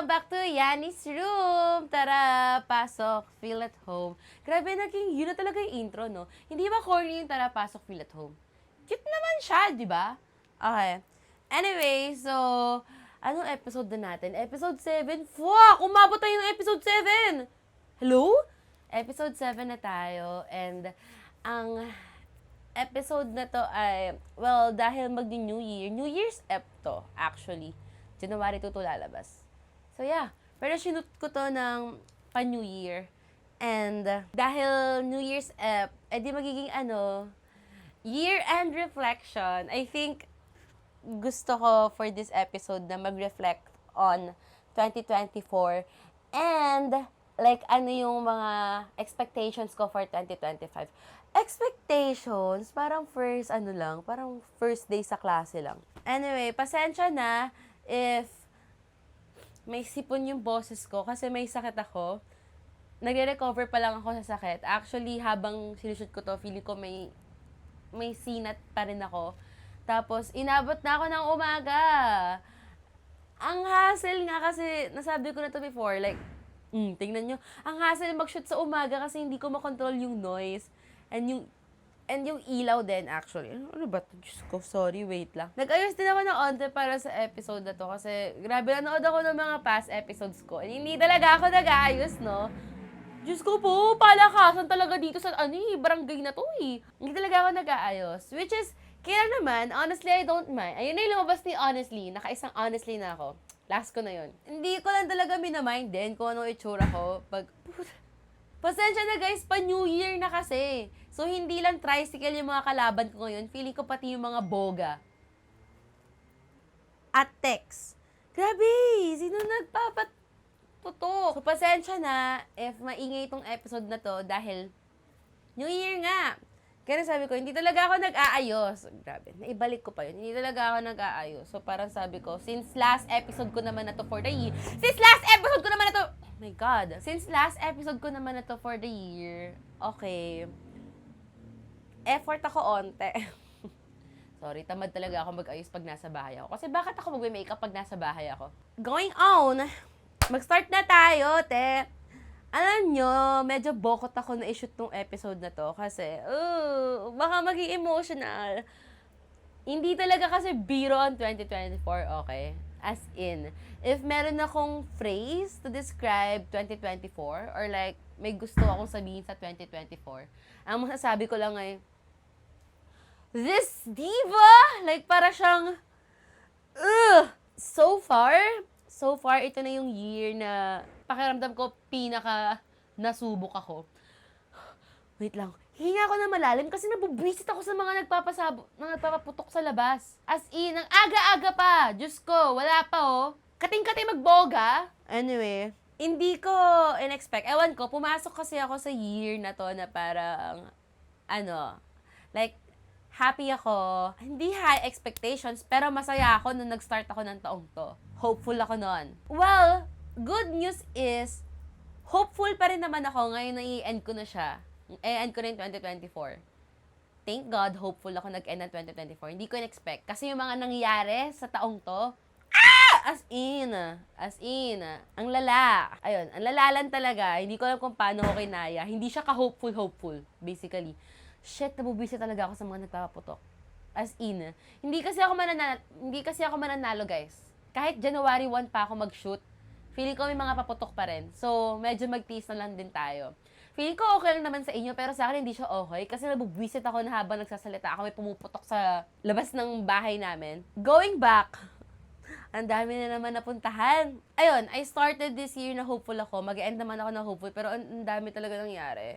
Welcome back to Yanni's Room! Tara, pasok, feel at home. Grabe, yun na talaga yung intro, no? Hindi ba corny yung tara, pasok, feel at home? Cute naman siya, di ba? Okay. Anyway, so, anong episode na natin? Episode 7? Fuck! Umabot tayo ng episode 7! Hello? Episode 7 na tayo, and ang episode na to ay, well, dahil New Year's Eve to, actually. January 2 to lalabas. So, yeah. Pero sinut ko to ng pa-New Year. And dahil New Year's Eve, edi magiging year-end reflection. I think gusto ko for this episode na mag-reflect on 2024 and like ano yung mga expectations ko for 2025. Expectations, parang first day sa klase lang. Anyway, pasensya na if may sipon yung boses ko kasi may sakit ako. Nagre-recover pa lang ako sa sakit. Actually, habang sinushoot ko to, feeling ko may sinat pa rin ako. Tapos, inabot na ako ng umaga. Ang hassle nga kasi, nasabi ko na to before, like, tingnan nyo, ang hassle mag-shoot sa umaga kasi hindi ko makontrol yung noise. And yung ilaw din, actually. Ano ba ito? Diyos ko, sorry, wait lang. Nag-ayos din ako ng onte para sa episode na to kasi grabe, nanood ako ng mga past episodes ko. And hindi talaga ako nag-aayos, no? Diyos ko po, palakasan talaga dito sa, barangay na to eh. Hindi talaga ako nag-aayos. Which is, kaya naman, honestly, I don't mind. Ayun na yung lumabas ni honestly. Naka-isang honestly na ako. Last ko na yun. Hindi ko lang talaga minamind din kung ano itsura ko. Pasensya na guys, pa-New Year na kasi. So, hindi lang tricycle yung mga kalaban ko ngayon. Feeling ko pati yung mga boga. At text. Grabe, sino nagpapaputok? So, pasensya na if maingay itong episode na to dahil New Year nga. Kaya sabi ko, hindi talaga ako nag-aayos. Grabe, naibalik ko pa yun. Hindi talaga ako nag-aayos. So, parang sabi ko, since last episode ko naman na to for the year, oh my God. Since last episode ko naman na to for the year, okay, effort ako onte. Sorry, tamad talaga ako mag-ayos pag nasa bahay ako. Kasi bakit ako mag-makeup pag nasa bahay ako? Going on, mag-start na tayo, te. Alam nyo, medyo bokot ako na i-shoot tong episode na to kasi, baka maging emotional. Hindi talaga kasi biro ang 2024, okay? As in, if meron akong phrase to describe 2024 or like may gusto akong sabihin sa 2024, ang masasabi ko lang ay, this diva! Like para siyang, so far, ito na yung year na pakiramdam ko pinaka nasubok ako. Wait lang. Hinga ako na malalim kasi nabubwisit ako sa mga nagpapaputok sa labas. As in, ang aga-aga pa. Diyos ko, wala pa oh. Kating-kating magboga. Anyway, hindi ko in-expect. Ewan ko, pumasok kasi ako sa year na to na parang, like, happy ako. Hindi high expectations, pero masaya ako nung nag-start ako ng taong to. Hopeful ako nun. Well, good news is, hopeful pa rin naman ako ngayon na i-end ko na siya. I-end ko na yung 2024. Thank God, hopeful ako nag-end ng 2024. Hindi ko in-expect. Kasi yung mga nangyayari sa taong to, As in, ang lala. Ayun, ang lala lang talaga. Hindi ko alam kung paano ko kinaya. Hindi siya ka-hopeful, basically. Shit, nabubisi talaga ako sa mga nagpapaputok. As in, hindi kasi ako mananalo, guys. Kahit January 1 pa ako mag-shoot, feeling ko may mga paputok pa rin. So, medyo mag-tease na lang din tayo. Feeling ko okay lang naman sa inyo, pero sa akin hindi siya okay. Kasi nabubwisit ako na habang nagsasalita ako, may pumuputok sa labas ng bahay namin. Going back, ang dami na naman napuntahan. Ayun, I started this year na hopeful ako. Mag-end naman ako na hopeful, pero ang dami talaga nangyari.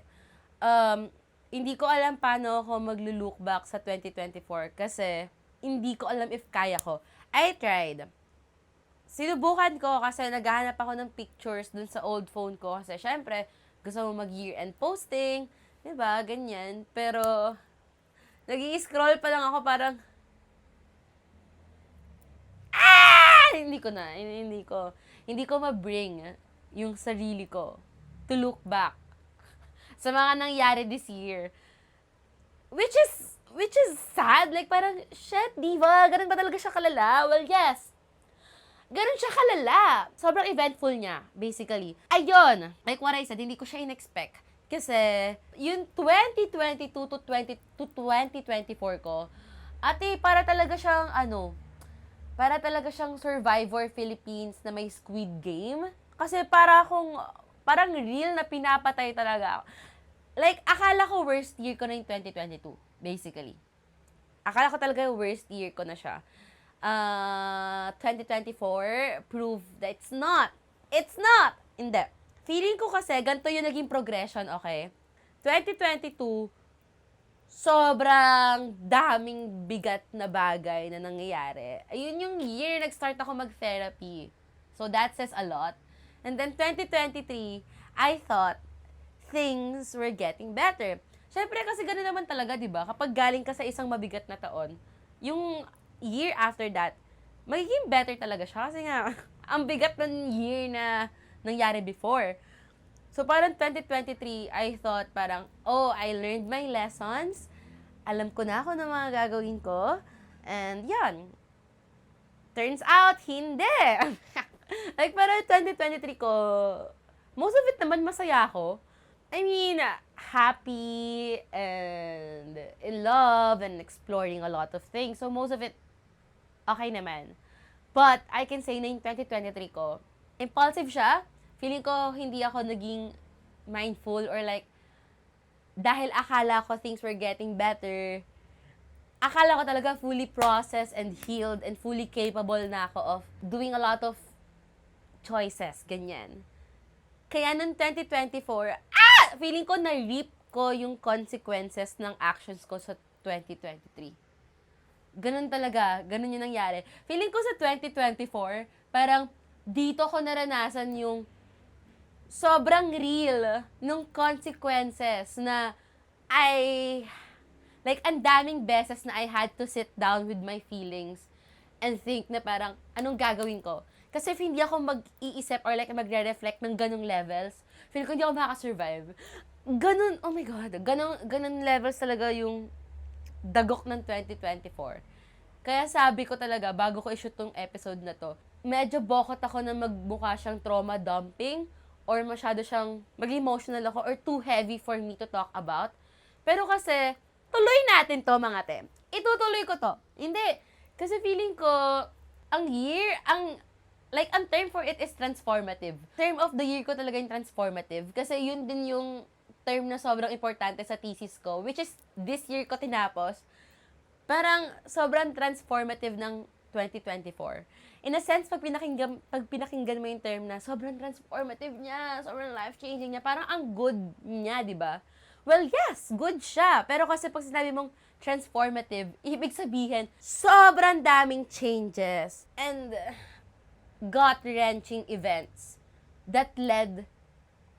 Hindi ko alam paano ako mag-look back sa 2024 kasi hindi ko alam if kaya ko. I tried. Sinubukan ko kasi naghahanap ako ng pictures dun sa old phone ko kasi syempre, gusto mo mag-year-end posting, diba, ganyan. Pero, nag-i-scroll pa lang ako parang, hindi ko ma-bring yung sarili ko to look back sa mga nangyari this year. Which is sad. Like, parang, shit, diva, ganun ba talaga siya kalala? Well, yes. Ganun siya kalala. Sobrang eventful niya, basically. Ayun, like what I said, hindi ko siya in-expect. Kasi, yung 2022 to 2024 ko, ate, para talaga siyang Survivor Philippines na may Squid Game. Kasi parang real na pinapatay talaga ako. Like, akala ko worst year ko na yung 2022, basically. Akala ko talaga worst year ko na siya. 2024 proved that it's not. It's not! Hindi. Feeling ko kasi, ganito yung naging progression, okay? 2022, sobrang daming bigat na bagay na nangyayari. Ayun yung year nag-start ako mag-therapy. So, that says a lot. And then, 2023, I thought things were getting better. Siyempre, kasi gano'n naman talaga, di ba? Kapag galing ka sa isang mabigat na taon, yung year after that, magiging better talaga siya. Kasi nga, ang bigat ng year na nangyari before. So, parang 2023, I thought parang, oh, I learned my lessons. Alam ko na ako ng mga gagawin ko. And, yan. Turns out, hindi. Like, parang 2023 ko, most of it naman masaya ako. I mean, happy and in love and exploring a lot of things. So, most of it, okay naman. But, I can say na yung 2023 ko, impulsive siya. Feeling ko, hindi ako naging mindful or like, dahil akala ko things were getting better, akala ko talaga fully processed and healed and fully capable na ako of doing a lot of choices, ganyan. Kaya noong 2024, feeling ko na-reap ko yung consequences ng actions ko sa 2023. Ganun talaga, ganun yung nangyari. Feeling ko sa 2024, parang dito ko naranasan yung sobrang real nung consequences na ang daming beses na I had to sit down with my feelings and think na parang, anong gagawin ko? Kasi if hindi ako mag-iisip or like magre-reflect ng ganong levels, feeling ko hindi ako makaka-survive. Ganon, oh my God, ganon levels talaga yung dagok ng 2024. Kaya sabi ko talaga, bago ko i-shoot tong episode na to, medyo bokot ako na magmukha siyang trauma dumping or masyado siyang mag-emotional ako or too heavy for me to talk about. Pero kasi, tuloy natin to mga te. Itutuloy ko to. Hindi. Kasi feeling ko, ang term for it is transformative. Term of the year ko talaga yung transformative. Kasi yun din yung term na sobrang importante sa thesis ko, which is this year ko tinapos. Parang sobrang transformative ng 2024. In a sense, pag pinakinggan mo yung term na sobrang transformative niya, sobrang life-changing niya, parang ang good niya, di ba? Well, yes, good siya. Pero kasi pag sinabi mong transformative, ibig sabihin, sobrang daming changes and gut-wrenching events that led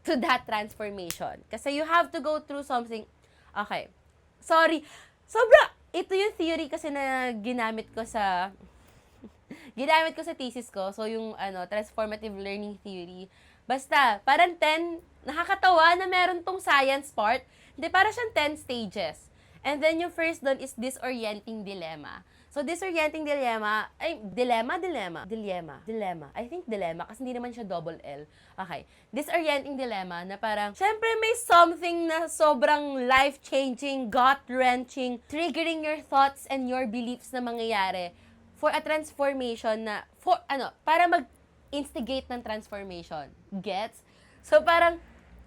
to that transformation. Kasi you have to go through something. Okay. Sorry. Ito yung theory kasi na ginamit ko sa thesis ko. So, yung transformative learning theory. Basta, parang 10, nakakatawa na meron tong science part. Hindi, parang siyang 10 stages. And then, yung first doon is disorienting dilemma. So, disorienting dilemma. I think dilemma, kasi hindi naman siya double L. Okay. Disorienting dilemma na parang, syempre may something na sobrang life-changing, gut-wrenching, triggering your thoughts and your beliefs na mangyayari for a transformation na, para mag-instigate ng transformation. Gets? So, parang,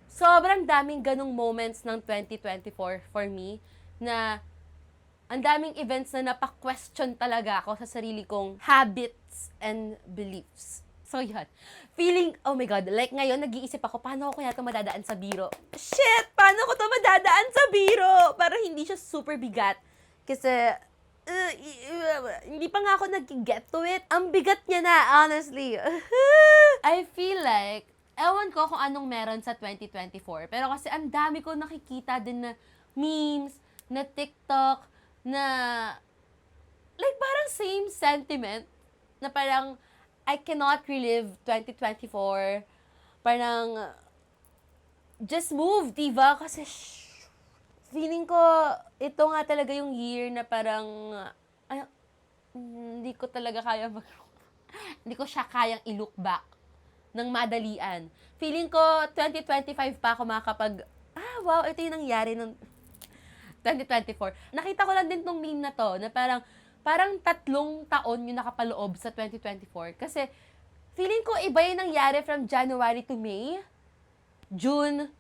sobrang daming ganong moments ng 2024 for me na ang daming events na napa-question talaga ako sa sarili kong habits and beliefs. So, yan. Feeling, oh my God, like ngayon, nag-iisip ako, paano ako kaya ito madadaan sa biro? Shit! Paano ko ito madadaan sa biro? Para hindi siya super bigat. Kasi, hindi pa nga ako nag-get to it. Ang bigat niya na, honestly. I feel like, ewan ko kung anong meron sa 2024. Pero kasi ang dami ko nakikita din na memes, na TikTok, na like parang same sentiment na parang I cannot relive 2024. Parang just move, diba? Kasi feeling ko ito nga talaga yung year na parang hindi ko talaga kaya Hindi ko siya kayang i-look back ng madalian. Feeling ko, 2025 pa ako makakapag, wow, ito yung nangyari nung 2024. Nakita ko lang din tong meme na to, na parang 3 taon yung nakapaloob sa 2024. Kasi, feeling ko iba yung nangyari from January to May, June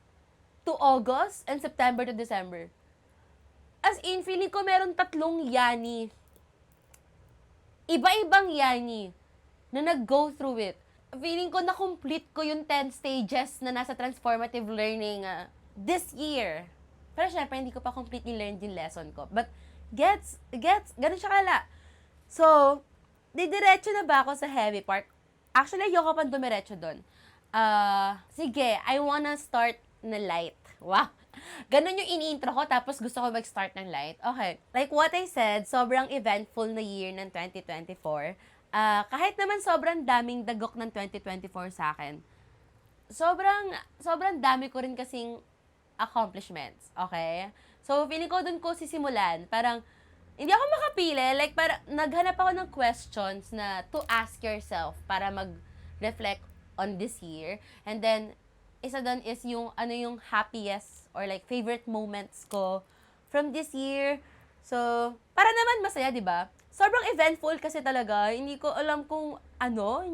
to August, and September to December. As in, feeling ko meron 3 yani. Iba-ibang yani na nag-go through it. Feeling ko na-complete ko yung 10 stages na nasa transformative learning this year. Pero syempre, hindi ko pa completely learned yung lesson ko. But, ganun siya kala. So, didiretso na ba ako sa heavy part? Actually, ayoko pang dumiretso doon. Sige, I wanna start na light. Wow. Ganun yung ini-intro ko, tapos gusto ko mag-start ng light. Okay. Like what I said, sobrang eventful na year ng 2024. Kahit naman sobrang daming dagok ng 2024 sa akin, sobrang dami ko rin kasing accomplishments. Okay? So, feeling ko dun ko sisimulan. Parang, hindi ako makapili. Like, naghanap ako ng questions na to ask yourself para mag-reflect on this year. And then, isa doon is yung happiest or like favorite moments ko from this year. So, para naman masaya, di ba? Sobrang eventful kasi talaga. Hindi ko alam kung ano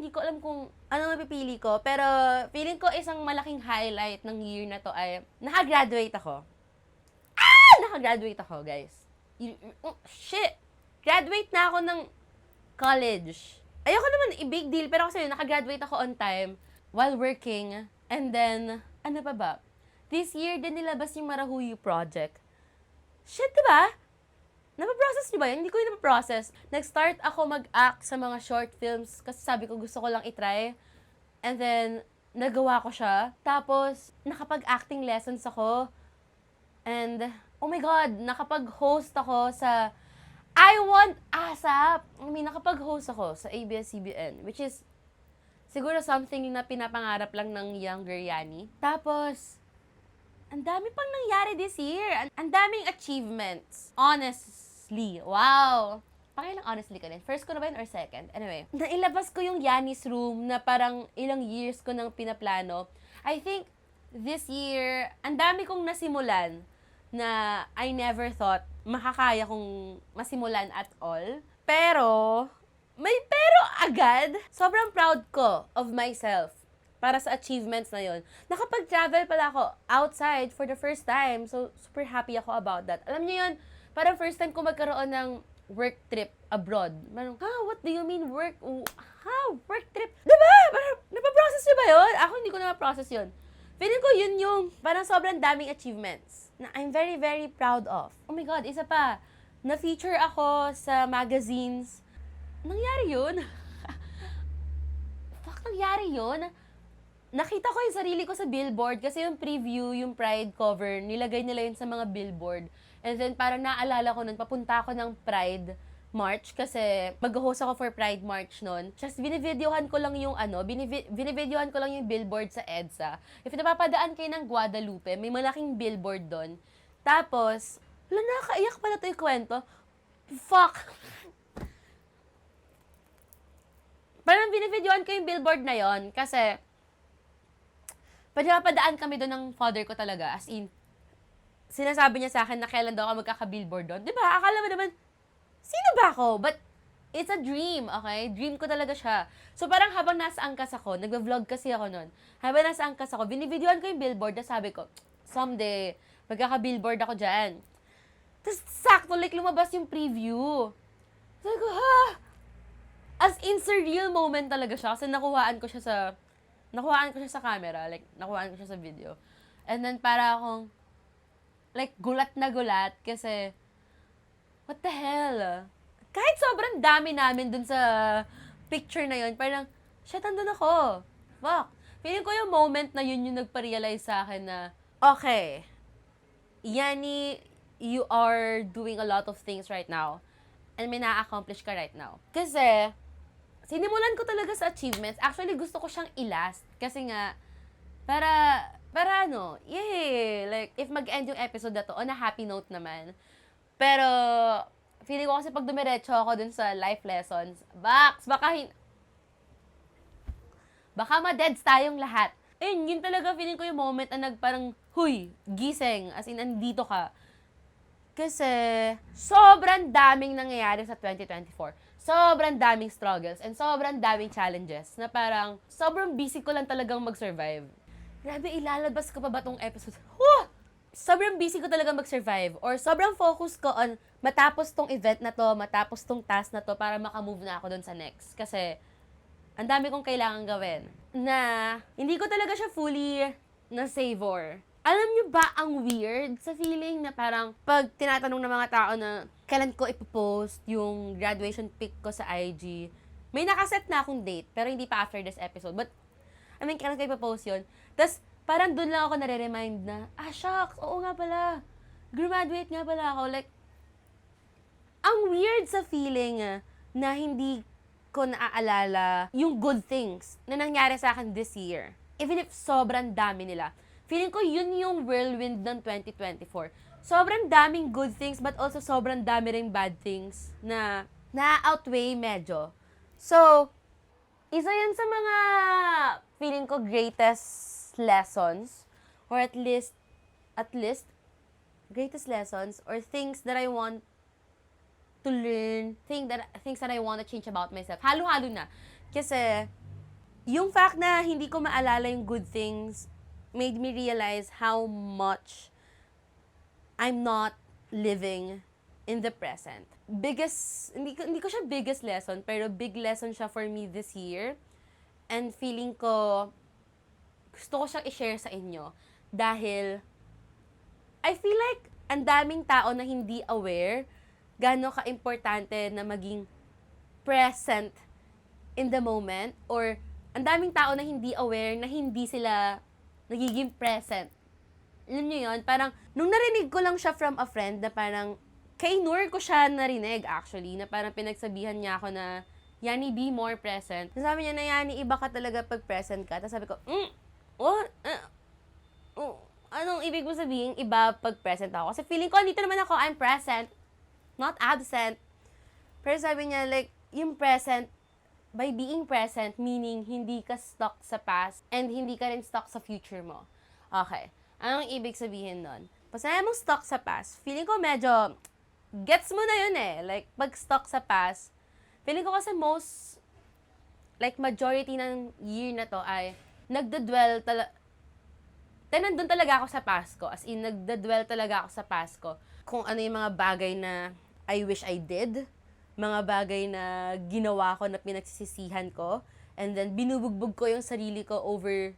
mapipili ko. Pero, feeling ko isang malaking highlight ng year na to ay nakagraduate ako. Nakagraduate ako, guys. Shit! Graduate na ako ng college. Ayoko naman i-big deal, pero kasi nakagraduate ako on time while working. And then, ano pa ba? This year din nilabas yung Marahuyu project. Shit, diba? Napaprocess niyo ba yun? Hindi ko yung napaprocess. Nag-start ako mag-act sa mga short films kasi sabi ko gusto ko lang itry. And then, nagawa ko siya. Tapos, nakapag-acting lessons ako. And, oh my God, nakapag-host ako sa I Want ASAP. Nakapag-host ako sa ABS-CBN, which is siguro something na pinapangarap lang ng younger Yani. Tapos, ang dami pang nangyari this year. Ang daming achievements. Honestly. Wow. Pakilang honestly ka din. First ko na ba yun or second? Anyway, nailabas ko yung Yani's room na parang ilang years ko nang pinaplano. I think this year, ang dami kong nasimulan na I never thought makakaya kong masimulan at all. Pero agad, sobrang proud ko of myself para sa achievements na yon. Nakapag-travel pala ako outside for the first time. So, super happy ako about that. Alam niyo yun, parang first time ko magkaroon ng work trip abroad. Parang, what do you mean work? Work trip? Diba? Parang, napaprocess niyo ba yun? Ako hindi ko napaprocess yun. Feeling ko yun yung parang sobrang daming achievements na I'm very, very proud of. Oh my God, isa pa. Na-feature ako sa magazines. Nangyari yun? Nangyari yun? Nakita ko yung sarili ko sa billboard kasi yung preview, yung Pride cover, nilagay nila yun sa mga billboard. And then parang naalala ko nun, papunta ako ng Pride March kasi mag-host ako for Pride March nun. Just binivideohan ko lang yung binivideohan ko lang yung billboard sa EDSA. If napapadaan kayo ng Guadalupe, may malaking billboard doon. Tapos, nakakaiyak pala ito yung kwento. Fuck! Parang binivideohan ko yung billboard na yon kasi napapadaan kami doon ng father ko talaga. As in, sinasabi niya sa akin na kailan daw ako magkaka-billboard doon. Diba? Akala mo naman, sino ba ako? But, it's a dream, okay? Dream ko talaga siya. So, parang habang nasa angkas ako, nagva-vlog kasi ako noon. Habang nasa angkas ako, binivideohan ko yung billboard na sabi ko, someday, magkaka-billboard ako dyan. Tapos, sakto, like, lumabas yung preview. Sabi ko, as in, surreal moment talaga siya. Kasi nakuhaan ko siya sa camera. Like, nakuhaan ko siya sa video. And then, para akong, like, gulat na gulat. Kasi, what the hell? Kahit sobrang dami namin dun sa picture na yun, parang, shit, andun ako. Fuck. Feeling ko yung moment na yun yung nagpa-realize sa akin na, okay, Yani, you are doing a lot of things right now. And may na-accomplish ka right now. Kasi, sinimulan ko talaga sa achievements. Actually, gusto ko siyang i-last. Kasi nga, para like, if mag-end yung episode na to, on a happy note naman. Pero, feeling ko kasi pag dumiretso ako dun sa life lessons, baka Baka ma-deads tayong lahat. Ayun, yun talaga feeling ko yung moment na nagparang, huy, gising, as in, andito ka. Kasi, sobrang daming nangyayari sa 2024. Sobrang daming struggles and sobrang daming challenges na parang sobrang busy ko lang talagang mag-survive. Grabe, ilalabas ko pa ba tong episode? Huh! Sobrang busy ko talaga mag-survive or sobrang focus ko on matapos tong event na to, matapos tong task na to para makamove na ako dun sa next. Kasi, ang dami kong kailangan gawin na hindi ko talaga siya fully na-savor. Alam niyo ba ang weird sa feeling na parang pag tinatanong ng mga tao na kailan ko ipopost yung graduation pic ko sa IG, may nakaset na akong date, pero hindi pa after this episode. But, I mean, kailan ko ipopost yun? Tapos, parang dun lang ako nare-remind na, shucks, oo nga pala. Graduate nga pala ako. Like, ang weird sa feeling na hindi ko naaalala yung good things na nangyari sa akin this year. Even if sobrang dami nila. Feeling ko yun yung whirlwind ng 2024. Sobrang daming good things but also sobrang dami ring bad things na na-outweigh medyo. So, isa yun sa mga feeling ko greatest lessons or at least greatest lessons or things that I want to learn, things that I want to change about myself. Halo-halo na. Kasi, yung fact na hindi ko maalala yung good things made me realize how much I'm not living in the present. Hindi ko siya biggest lesson, pero big lesson siya for me this year. And feeling ko, gusto ko siyang i-share sa inyo. Dahil, I feel like, ang daming tao na hindi aware gaano ka-importante na maging present in the moment. Or, ang daming tao na hindi aware na hindi sila nagiging present. Alam niyo yun? Parang, nung narinig ko lang siya from a friend na parang, kay Noor ko siya narinig actually, na parang pinagsabihan niya ako na, Yani, be more present. Sabi niya na, Yani, iba ka talaga pag present ka. Tapos sabi ko, anong ibig mo sabihin iba pag present ako? Kasi feeling ko, dito naman ako, I'm present, not absent. Pero sabi niya, like, yung present, by being present, meaning hindi ka stuck sa past and hindi ka rin stuck sa future mo. Okay. Anong ibig sabihin nun? Pag sinabi mong stuck sa past, feeling ko medyo, gets mo na yun eh. Like, pag stuck sa past, feeling ko kasi majority ng year na to ay, nandun talaga ako sa past ko. As in, nagdadwell talaga ako sa past ko. Kung ano yung mga bagay na I wish I did, mga bagay na ginawa ko na pinagsisisihan ko, and then binubugbog ko yung sarili ko over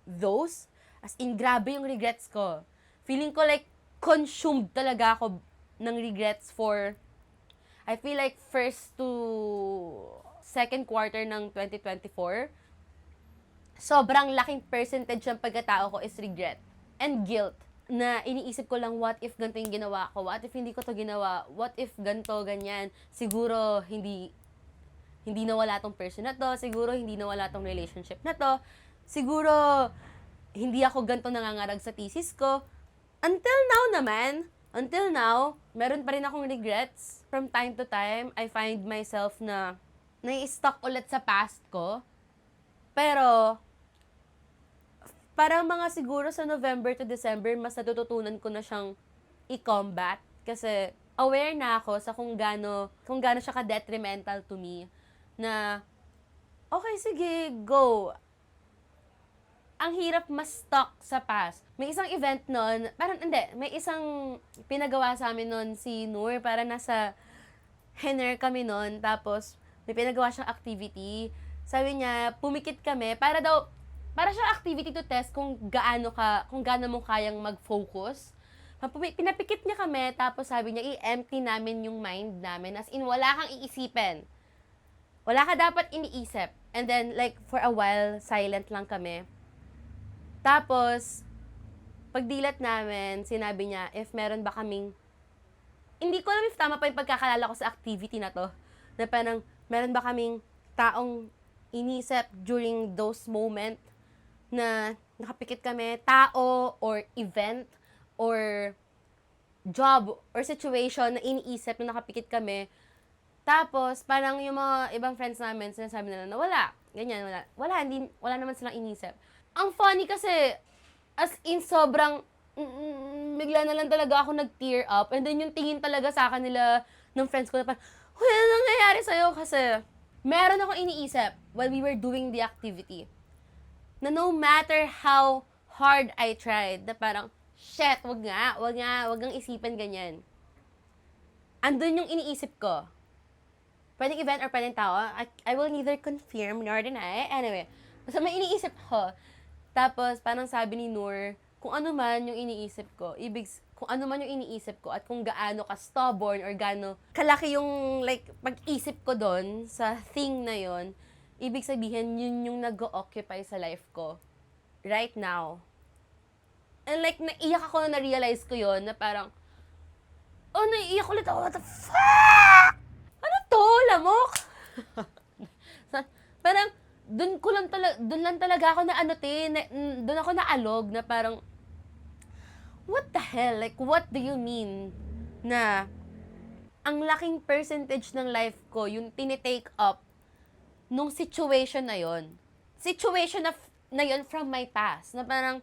those. As in, grabe yung regrets ko. Feeling ko like, consumed talaga ako ng regrets for, I feel like first to second quarter ng 2024, sobrang laking percentage ng pagkatao ko is regret and guilt. Na iniisip ko lang, what if ganito yung ginawa ko? What if hindi ko to ginawa? What if ganito, ganyan? Siguro, hindi nawala tong person na to. Siguro, hindi nawala tong relationship na to. Siguro, hindi ako ganito nangangarag sa thesis ko. Until now, meron pa rin akong regrets. From time to time, I find myself na nai-stuck ulit sa past ko. Pero, parang mga siguro sa November to December, mas natututunan ko na siyang i-combat. Kasi aware na ako sa kung gaano siya ka-detrimental to me. Na, okay, sige, go. Ang hirap mas stuck sa past. May isang event nun, may isang pinagawa sa amin nun si Noor, para nasa Hener kami nun, tapos may pinagawa siyang activity. Sabi niya, pumikit kami, para siya activity to test kung gaano mo kayang mag-focus. Pinapikit niya kami, tapos sabi niya, i-empty namin yung mind namin. As in, wala kang iisipin. Wala ka dapat iniisip. And then, like, for a while, silent lang kami. Tapos, pagdilat namin, sinabi niya, if meron ba kaming, hindi ko alam if tama pa yung pagkakalala ko sa activity na to, na parang, meron ba kaming taong inisip during those moment na nakapikit kami, tao or event or job or situation na iniisip na nakapikit kami. Tapos, parang yung mga ibang friends namin, sinasabi nila na wala. ganyan, wala naman silang inisip. Ang funny kasi, as in sobrang, bigla na lang talaga ako nag-tear up, and then yung tingin talaga sa akin nila, ng friends ko na parang, huy, ano nangyayari sa'yo? Kasi, meron akong iniisip while we were doing the activity, na no matter how hard I tried, na parang, shit, wag kang isipin ganyan. Andun yung iniisip ko. Pwedeng event or pwedeng tao. I will neither confirm nor deny. Anyway, basta may iniisip ko. Tapos, parang sabi ni Noor, kung ano man yung iniisip ko, kung ano man yung iniisip ko at kung gaano ka stubborn or gaano kalaki yung like pag-isip ko doon sa thing na yon, ibig sabihin yun yung nag-occupy sa life ko right now. And like, naiyak ako na na-realize ko yon na parang, naiiyak ulit ako. What the fuck? Ano to? Lamok? Parang, doon lang talaga ako na doon ako naalog na parang, what the hell? Like, what do you mean na ang laking percentage ng life ko yung tinitake up nung situation na yon? Situation na yon from my past. Na parang,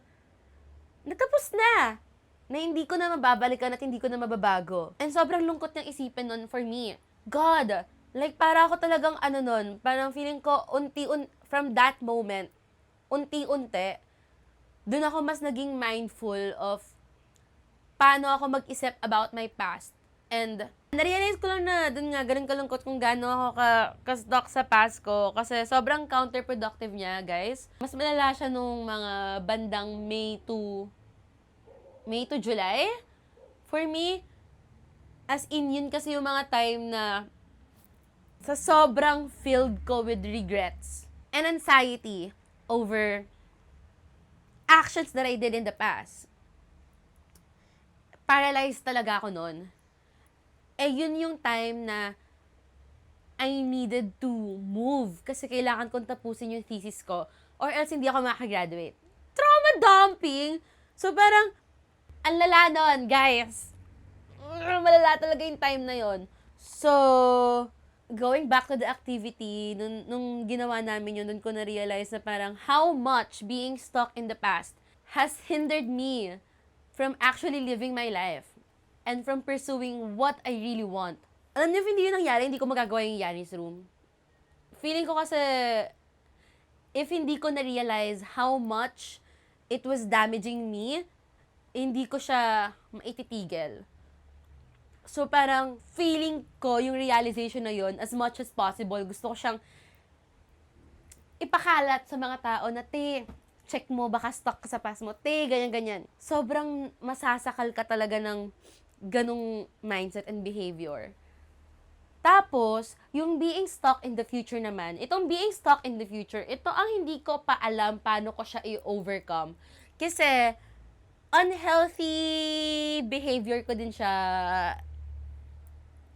natapos na hindi ko na mababalikan at hindi ko na mababago. And sobrang lungkot niyang isipin nun for me. God, like para ako talagang nun, parang feeling ko from that moment, unti-unti, dun ako mas naging mindful of paano ako mag-isip about my past. And narealize ko lang na dun nga, ganun kalungkot kung gaano ako ka-stuck sa past ko. Kasi sobrang counterproductive niya, guys. Mas malala siya nung mga bandang May to July. For me, as in, yun kasi yung mga time na sa sobrang filled ko with regrets and anxiety over actions that I did in the past. Paralyzed talaga ako nun. Yun yung time na I needed to move kasi kailangan kong tapusin yung thesis ko or else hindi ako makagraduate. Trauma dumping! So parang, ang lala nun, guys. Malala talaga yung time na yon. So, going back to the activity, nung ginawa namin yun, dun ko na-realize na parang how much being stuck in the past has hindered me from actually living my life and from pursuing what I really want. Alam niyo, if hindi yun nangyari, hindi ko magagawa yung Yanni's Room. Feeling ko kasi, if hindi ko na-realize how much it was damaging me, hindi ko siya maititigil. So, parang feeling ko yung realization na yun, as much as possible, gusto ko siyang ipakalat sa mga tao na, check mo, baka stuck ka sa past mo. Ganyan-ganyan. Sobrang masasakal ka talaga ng ganong mindset and behavior. Tapos, yung being stuck in the future naman, itong being stuck in the future, ito ang hindi ko pa alam paano ko siya i-overcome. Kasi, unhealthy behavior ko din siya,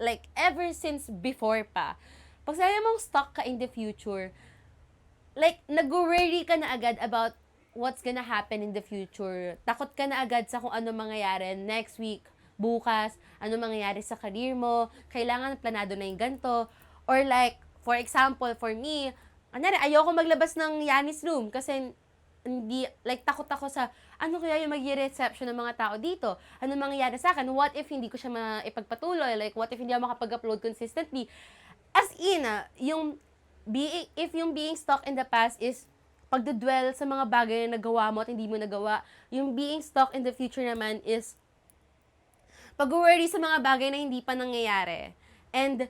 like, ever since before pa. Pag sabi mong stuck ka in the future, like, nag-worry ka na agad about what's gonna happen in the future. Takot ka na agad sa kung ano mangyayari next week, bukas, ano mangyayari sa career mo, kailangan planado na yung ganito. Or like, for example, for me, ayoko maglabas ng Yanni's Room kasi hindi, like, takot ako sa, ano kaya yung mag-reception ng mga tao dito? Ano mangyayari sa akin? What if hindi ko siya maipagpatuloy? Like, what if hindi ako makapag-upload consistently? As in, if yung being stuck in the past is pagdudwell sa mga bagay na nagawa mo at hindi mo nagawa, yung being stuck in the future naman is pag-worry sa mga bagay na hindi pa nangyayari. And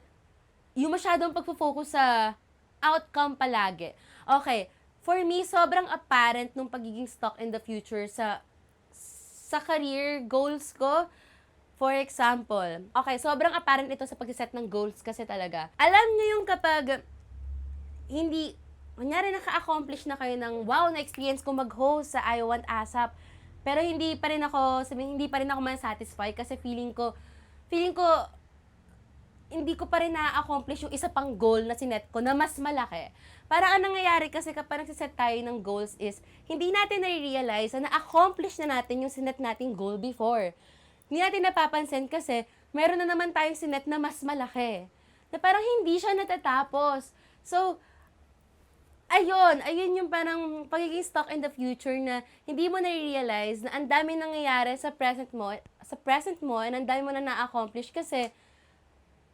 yung masyadong pag-focus sa outcome palagi. Okay, for me, sobrang apparent nung pagiging stuck in the future sa career goals ko. For example, okay, sobrang apparent ito sa pag-set ng goals kasi talaga. Alam niyo yung kapag kunyari naka-accomplish na kayo ng, wow, na-experience ko mag-host sa I Want ASAP, pero hindi pa rin ako man-satisfy kasi feeling ko, hindi ko pa rin na-accomplish yung isa pang goal na sinet ko na mas malaki. Parang ang nangyayari kasi kapag nagsiset tayo ng goals is, hindi natin na-realize na na-accomplish na natin yung sinet nating goal before. Hindi natin napapansin kasi meron na naman tayong sinet na mas malaki. Na parang hindi siya natatapos. So, ayun yung parang pagiging stuck in the future na hindi mo na-realize na ang dami nangyayari sa present mo, and ang dami mo na na-accomplish kasi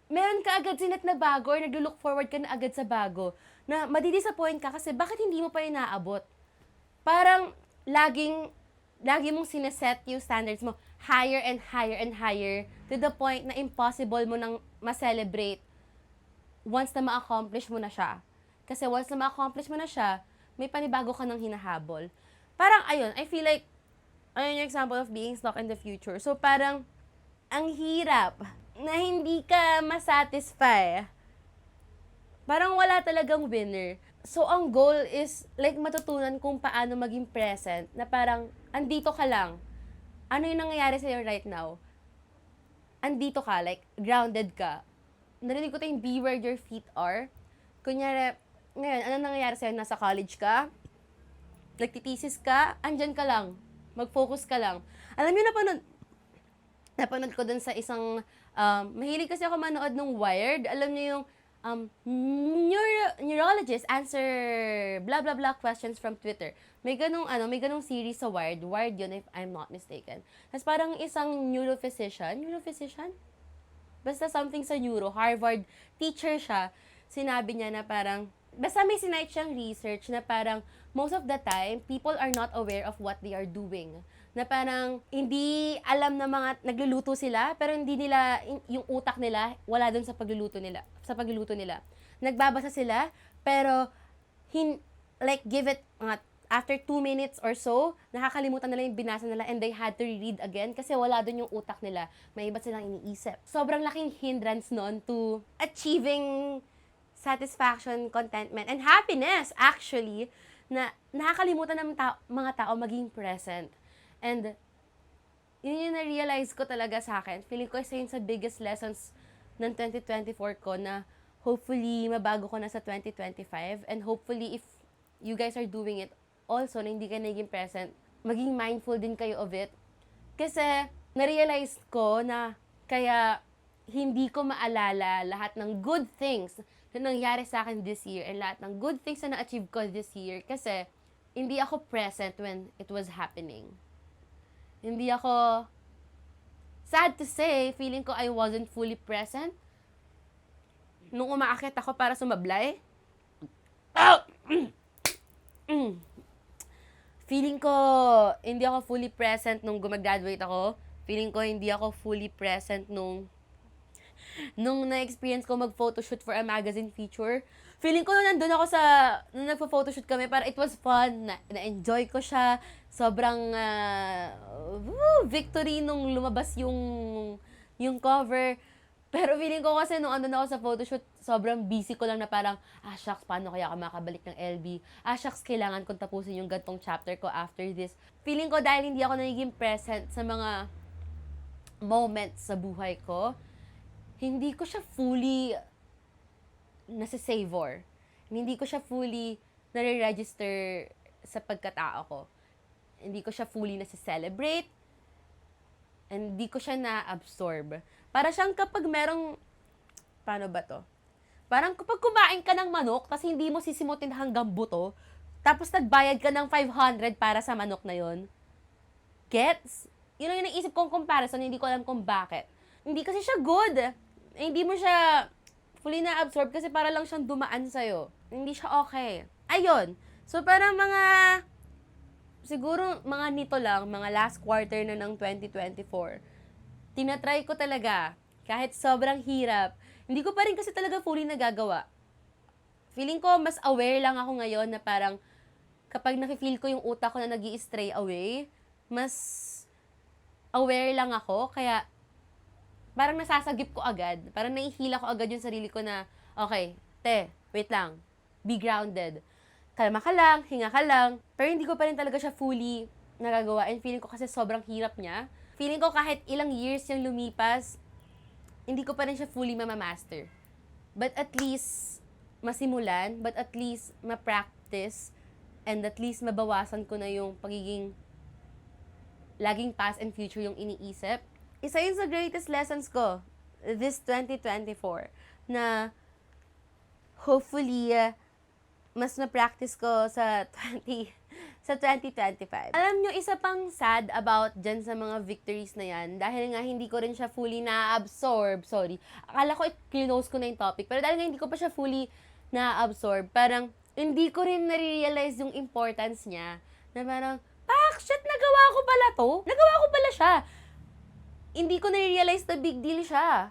meron ka agad sinet na bago or naglo-look forward ka na agad sa bago na madidisappoint ka kasi bakit hindi mo pa yun naabot? Parang lagi mong sineset yung standards mo higher and higher and higher to the point na impossible mo nang ma-celebrate once na ma-accomplish mo na siya. Kasi once na ma-accomplish mo na siya, may panibago ka ng hinahabol. Parang ayun, I feel like, ayun yung example of being stuck in the future. So parang, ang hirap na hindi ka masatisfy. Parang wala talagang winner. So ang goal is, like matutunan kung paano maging present, na parang, andito ka lang. Ano yung nangyayari sa'yo right now? Andito ka, like, grounded ka. Narinig ko yung be where your feet are. Kunyari, ngayon, ano nangyayari sa'yo? Nasa college ka? Nagtitesis ka? Andyan ka lang. Mag-focus ka lang. Alam niyo, napanood ko dun sa isang, mahilig kasi ako manood ng Wired. Alam niyo yung, neurologist answer blah blah blah questions from Twitter. May ganung series sa Wired yun if I'm not mistaken. Tapos parang isang neurophysician? Basta something sa neuro, Harvard teacher siya, sinabi niya na parang, basta may sinight siyang research na parang, most of the time, people are not aware of what they are doing. Na parang, hindi alam na mga, nagluluto sila, pero hindi nila, yung utak nila, wala dun sa pagluluto nila. Nagbabasa sila, pero, give it, after 2 minutes or so, nakakalimutan nila yung binasa nila and they had to reread again kasi wala dun yung utak nila. May iba silang iniisip. Sobrang laking hindrance nun to achieving satisfaction, contentment, and happiness, actually, na nakakalimutan ng mga tao maging present. And, yun yung na-realize ko talaga sa akin. Feeling ko isa yun sa biggest lessons ng 2024 ko na hopefully mabago ko na sa 2025. And hopefully, if you guys are doing it also, na hindi kayo naging present, maging mindful din kayo of it. Kasi, na-realize ko na kaya hindi ko maalala lahat ng good things na nangyari sa akin this year and lahat ng good things na na-achieve ko this year kasi hindi ako present when it was happening. Hindi ako, sad to say, feeling ko I wasn't fully present nung umaakit ako para sumablay. Feeling ko, hindi ako fully present nung gumagraduate ako. Feeling ko, hindi ako fully present nung na-experience ko mag-photoshoot for a magazine feature. Feeling ko nandun ako nung nagpo-photoshoot kami, para it was fun, na-enjoy ko siya. Sobrang victory nung lumabas yung cover. Pero feeling ko kasi nung andun ako sa photoshoot, sobrang busy ko lang na parang, shucks, paano kaya ako makabalik ng LB? Shucks, kailangan kong tapusin yung gantong chapter ko after this. Feeling ko dahil hindi ako nagiging present sa mga moments sa buhay ko, hindi ko siya fully nasa-savor. Hindi ko siya fully nare-register sa pagkatao ko. Hindi ko siya fully nasa-celebrate. And hindi ko siya na-absorb. Para siyang kapag merong, paano ba to? Parang kapag kumain ka ng manok, tapos hindi mo sisimutin hanggang buto, tapos nagbayad ka ng 500 para sa manok na yon. Gets? Yun ang naisip kong comparison, hindi ko alam kung bakit. Hindi kasi siya good. Hindi mo siya fully na-absorb kasi para lang siyang dumaan sa'yo. Hindi siya okay. Ayun. So, parang siguro mga nito lang, mga last quarter na ng 2024, tinatry ko talaga, kahit sobrang hirap, hindi ko pa rin kasi talaga fully nagagawa. Feeling ko, mas aware lang ako ngayon na parang, kapag nafe-feel ko yung utak ko na nag-i-stray away, mas aware lang ako, kaya, parang nasasagip ko agad, parang naihila ko agad yung sarili ko na, okay, wait lang, be grounded. Kalma ka lang, hinga ka lang, pero hindi ko pa rin talaga siya fully nagagawa, and feeling ko kasi sobrang hirap niya. Feeling ko kahit ilang years yung lumipas, hindi ko pa rin siya fully mamamaster. But at least, masimulan, but at least, ma-practice, and at least mabawasan ko na yung pagiging laging past and future yung iniisip. Isa yun sa greatest lessons ko this 2024 na hopefully mas na-practice ko sa 2025. Alam nyo, isa pang sad about dyan sa mga victories na yan, dahil nga hindi ko rin siya fully na-absorb, sorry. Akala ko close ko na yung topic, pero dahil nga hindi ko pa siya fully na-absorb, parang hindi ko rin nare-realize yung importance niya, na parang, pak, shit, nagawa ko pala to? Nagawa ko pala siya. Hindi ko nare-realize na big deal siya.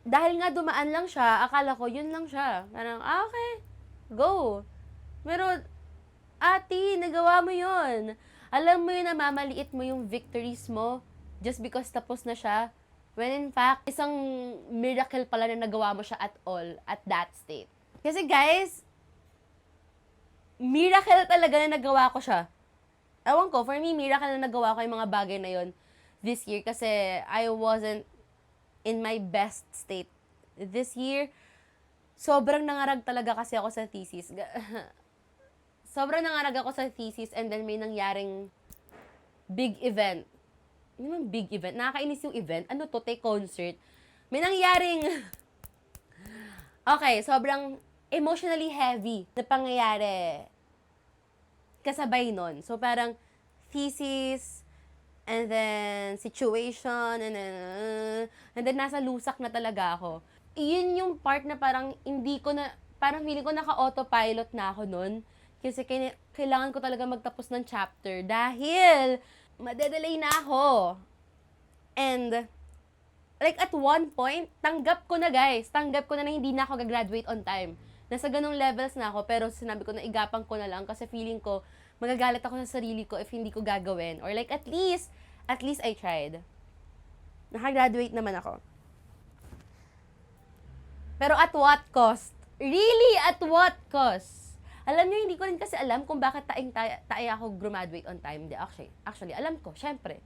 Dahil nga dumaan lang siya, akala ko yun lang siya. Parang, okay, go. Pero, ate, nagawa mo yun. Alam mo yun na mamaliit mo yung victories mo just because tapos na siya. When in fact, isang miracle pala na nagawa mo siya at all at that state. Kasi guys, miracle talaga na nagawa ko siya. Ewan ko, for me, miracle na nagawa ko yung mga bagay na yun this year kasi I wasn't in my best state this year. Sobrang nangarag talaga kasi ako sa thesis. Sobrang nangarag ako sa thesis and then may nangyaring big event. Ano naman big event? Nakakainis yung event. Ano to? Take concert. May nangyaring okay, sobrang emotionally heavy na pangyayari kasabay nun. So parang thesis, and then situation, and then nasa lusak na talaga ako. Iyon yung part na parang hindi ko na, parang feeling ko naka-autopilot na ako nun. Kasi kailangan ko talaga magtapos ng chapter dahil madedelay na ako. And like at one point, tanggap ko na guys. Tanggap ko na hindi na ako gagraduate on time. Nasa ganung levels na ako, pero sinabi ko na igapang ko na lang kasi feeling ko magagalit ako sa sarili ko if hindi ko gagawin. Or like at least I tried. Nakagraduate naman ako. Pero at what cost? Really, at what cost? Alam niyo, hindi ko rin kasi alam kung bakit tayo ako graduate on time. Hindi, actually, alam ko, syempre.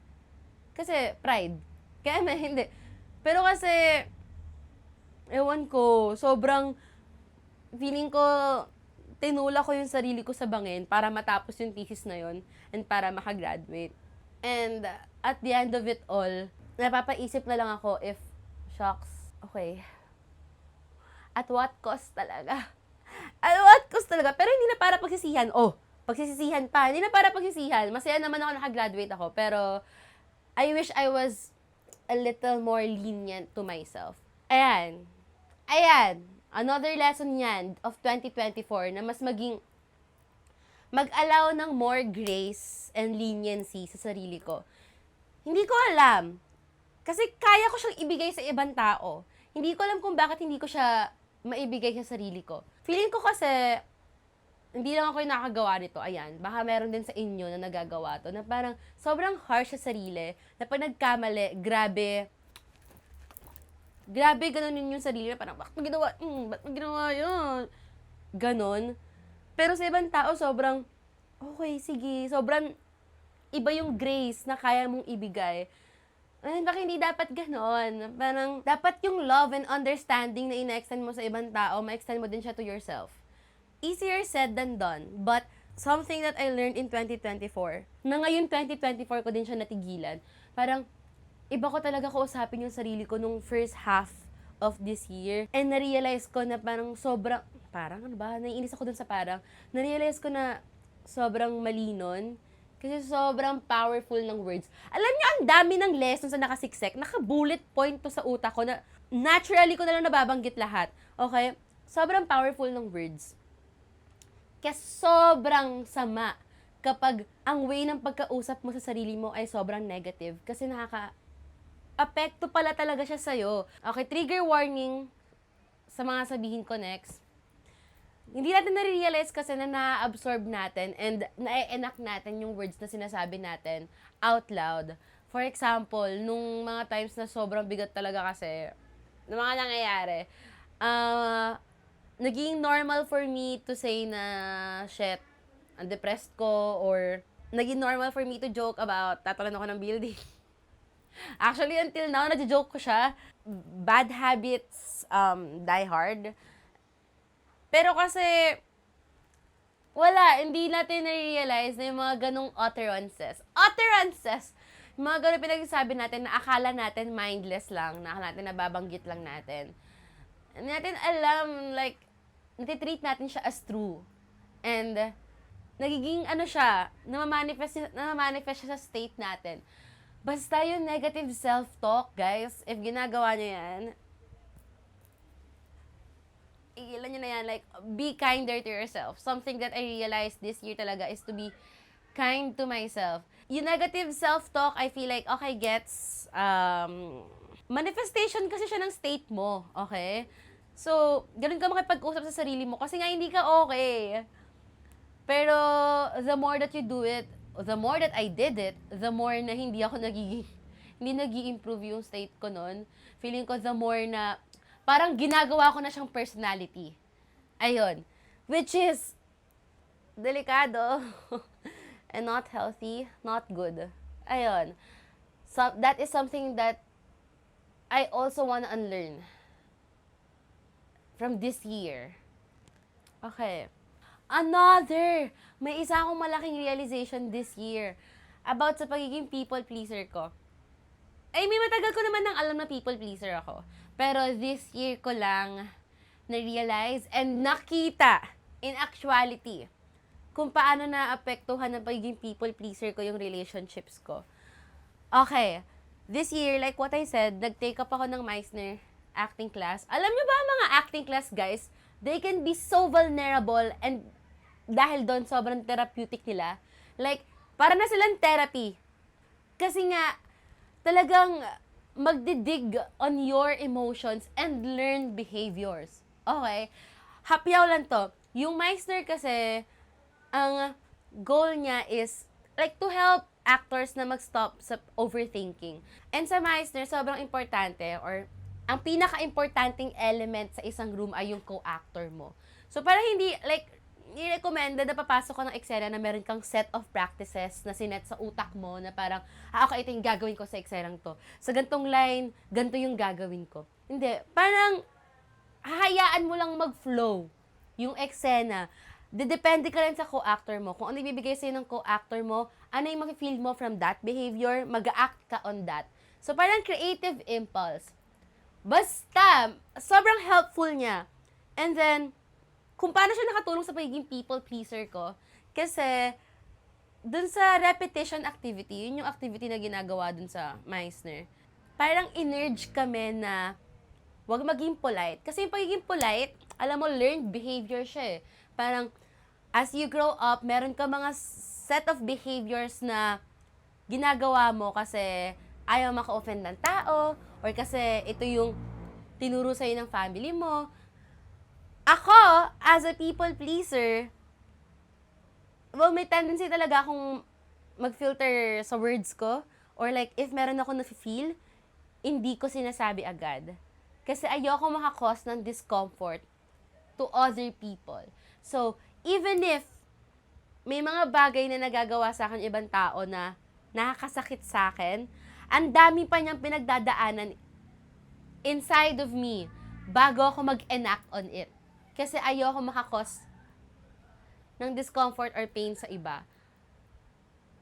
Kasi pride. Kaya hindi. Pero kasi, ewan ko, sobrang feeling ko, tinula ko yung sarili ko sa bangin para matapos yung thesis na yun and para makagraduate. And at the end of it all, napapaisip na lang ako if, shucks, okay, at what cost talaga? At what cost talaga? Pero hindi na para pagsisihan. Oh, pagsisisihan pa. Hindi na para pagsisihan. Masaya naman ako nakagraduate ako. Pero, I wish I was a little more lenient to myself. Ayan. Another lesson yan of 2024 na mas mag-allow ng more grace and leniency sa sarili ko. Hindi ko alam. Kasi kaya ko siyang ibigay sa ibang tao. Hindi ko alam kung bakit hindi ko siya maibigay sa sarili ko. Feeling ko kasi, hindi lang ako yung nakagawa nito. Ayan, baka meron din sa inyo na nagagawa to. Na parang sobrang harsh sa sarili. Na pag nagkamali, grabe, gano'n yung sarili. Parang, bakit mo ginawa yun? Ganon. Pero sa ibang tao, sobrang, okay, sige. Sobrang iba yung grace na kaya mong ibigay. Ay, baka hindi dapat ganon. Parang, dapat yung love and understanding na ina-extend mo sa ibang tao, ma-extend mo din siya to yourself. Easier said than done. But, something that I learned in 2024, na ngayon 2024 ko din siya natigilan. Parang, iba ko talaga kausapin yung sarili ko nung first half of this year. And na-realize ko na parang naiinis ako dun sa na-realize ko na sobrang mali nun. Kasi sobrang powerful ng words. Alam niyo, ang dami ng lessons na nakasiksek, naka-bullet point to sa utak ko na naturally ko na lang nababanggit lahat. Okay? Sobrang powerful ng words. Kaya sobrang sama kapag ang way ng pagkausap mo sa sarili mo ay sobrang negative. Kasi apekto pala talaga siya sa'yo. Okay, trigger warning sa mga sabihin ko next. Hindi natin na-realize kasi na na-absorb natin and na-enact natin yung words na sinasabi natin out loud. For example, nung mga times na sobrang bigat talaga kasi, ng mga nangyayari, naging normal for me to say na, shit, ang depressed ko, or naging normal for me to joke about, tatalan ako ng building. Actually, until now, nag-joke ko siya. Bad habits die hard. Pero kasi, hindi natin na-realize na yung mga ganong utterances, yung mga ganong pinagsasabi natin na akala natin mindless lang, na akala natin nababanggit lang natin. Hindi natin alam, like, natitreat natin siya as true. And, nagiging siya, namamanifest siya sa state natin. Basta yung negative self-talk, guys, if ginagawa nyo yan, igilan nyo na yan, like, be kinder to yourself. Something that I realized this year talaga is to be kind to myself. Yung negative self-talk, I feel like, okay, gets, manifestation kasi siya ng state mo, okay? So, ganun ka makipag-usap sa sarili mo kasi nga hindi ka okay. Pero, the more that you do it, the more that I did it, the more na hindi nag-i-improve yung state ko nun. Feeling ko the more na, parang ginagawa ko na siyang personality. Ayun. Which is, delikado. And not healthy, not good. Ayun. So, that is something that I also wanna unlearn from this year. Okay. May isa akong malaking realization this year about sa pagiging people pleaser ko. May matagal ko naman nang alam na people pleaser ako. Pero this year ko lang na-realize and nakita in actuality kung paano naapektuhan ng pagiging people pleaser ko yung relationships ko. Okay. This year, like what I said, nag-take up ako ng Meisner acting class. Alam niyo ba mga acting class, guys, they can be so vulnerable and dahil doon sobrang therapeutic nila. Like, para na silang therapy. Kasi nga, talagang magdidig on your emotions and learn behaviors. Okay? Hapyaw lang to. Yung Meisner kasi, ang goal niya is, like, to help actors na mag-stop sa overthinking. And sa Meisner, sobrang importante, or ang pinaka-importanting element sa isang room ay yung co-actor mo. So, para hindi, like, i-recommended na papasok ka ng eksena na meron kang set of practices na sinet sa utak mo na parang, okay, ito yung gagawin ko sa eksenang to. Sa gantong line, ganito yung gagawin ko. Hindi. Parang, hahayaan mo lang mag-flow yung eksena. Depende ka rin sa co-actor mo. Kung ano ibibigay sa'yo ng co-actor mo, ano yung mag-feel mo from that behavior, mag-act ka on that. So, parang creative impulse. Basta, sobrang helpful niya. And then, kung paano siya nakatulong sa pagiging people pleaser ko, kasi, dun sa repetition activity, yun yung activity na ginagawa dun sa Meisner, parang in-urge kami na wag maging polite. Kasi yung pagiging polite, alam mo, learned behavior siya eh. Parang, as you grow up, meron ka mga set of behaviors na ginagawa mo kasi ayaw maka-offend ng tao, or kasi ito yung tinuro sa'yo ng family mo. Ako, as a people pleaser, well, may tendency talaga akong mag-filter sa words ko, or like, if meron ako na-feel, hindi ko sinasabi agad. Kasi ayoko makakos ng discomfort to other people. So, even if may mga bagay na nagagawa sa akin ibang tao na nakakasakit sa akin, ang dami pa niyang pinagdadaanan inside of me bago ako mag-enact on it. Kasi ayoko makakos ng discomfort or pain sa iba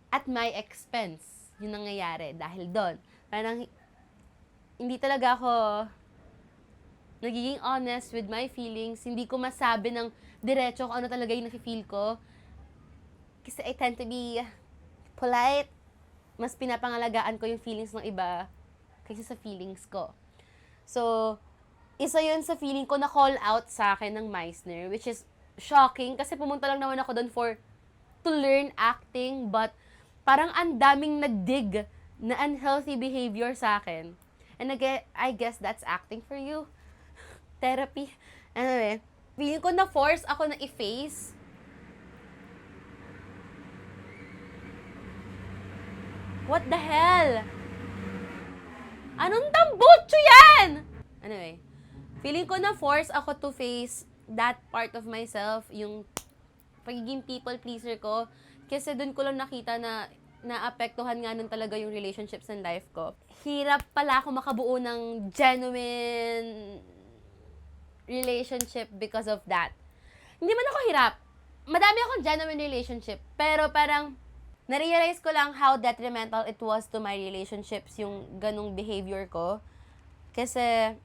at my expense. Yun nangyayari dahil doon. Parang hindi talaga ako nagiging honest with my feelings. Hindi ko masabi ng diretso kung ano talaga yung nafe-feel ko. Kasi I tend to be polite. Mas pinapangalagaan ko yung feelings ng iba kaysa sa feelings ko. So, isa yun sa feeling ko na call out sa akin ng Meisner, which is shocking kasi pumunta lang naman ako doon to learn acting, but parang ang daming nagdig na unhealthy behavior sa akin. And again, I guess that's acting for you. Therapy. Anyway, feeling ko na-force ako na i-face. What the hell? Anong tambutso yan? Anyway, feeling ko na-force ako to face that part of myself, yung pagiging people pleaser ko. Kasi dun ko lang nakita na naapektuhan nga nun talaga yung relationships and life ko. Hirap pala ako makabuo ng genuine relationship because of that. Hindi man ako hirap. Madami akong genuine relationship. Pero parang, na-realize ko lang how detrimental it was to my relationships, yung ganung behavior ko. Kasi,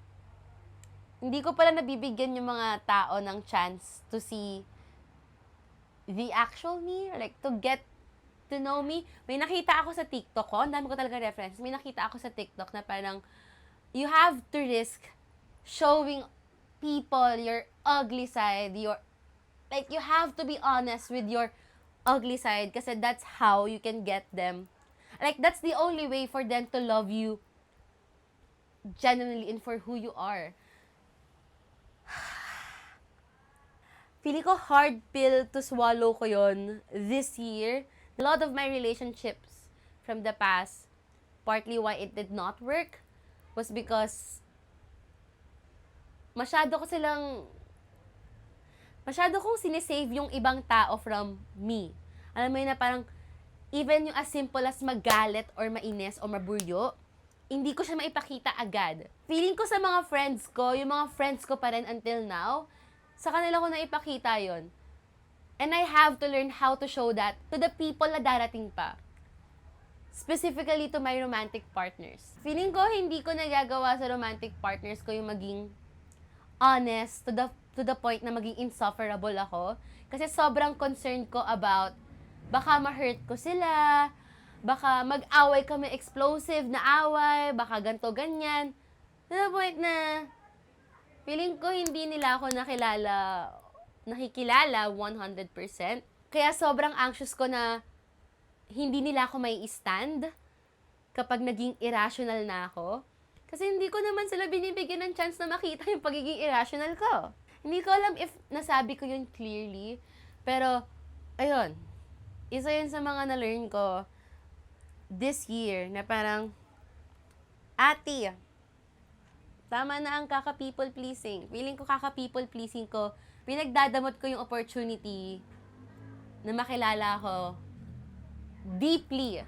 hindi ko pala nabibigyan yung mga tao ng chance to see the actual me, like to get to know me. May nakita ako sa TikTok ko, ang dami ko talaga reference. May nakita ako sa TikTok na parang you have to risk showing people your ugly side, like you have to be honest with your ugly side kasi that's how you can get them. Like that's the only way for them to love you genuinely and for who you are. Feeling ko hard pill to swallow ko yon this year. A lot of my relationships from the past, partly why it did not work, was because masyado kong sinisave yung ibang tao from me. Alam mo yun na parang, even yung as simple as magalit or mainis o maburyo, hindi ko siya maipakita agad. Feeling ko sa mga friends ko, yung mga friends ko pa rin until now, sa kanila ko naipakita yon. And I have to learn how to show that to the people na darating pa. Specifically to my romantic partners. Feeling ko hindi ko nagagawa sa romantic partners ko yung maging honest to the point na maging insufferable ako. Kasi sobrang concerned ko about baka ma-hurt ko sila, baka mag-away kami, explosive na away, baka ganto ganyan. To the point na feeling ko hindi nila ako nakikilala 100%. Kaya sobrang anxious ko na hindi nila ako may stand kapag naging irrational na ako. Kasi hindi ko naman sila binibigyan ng chance na makita yung pagiging irrational ko. Hindi ko alam if nasabi ko yun clearly. Pero, ayun. Isa yun sa mga na-learn ko this year na parang, ate, tama na ang kaka-people pleasing. Feeling ko kaka-people pleasing ko. Pinagdadamot ko yung opportunity na makilala ko deeply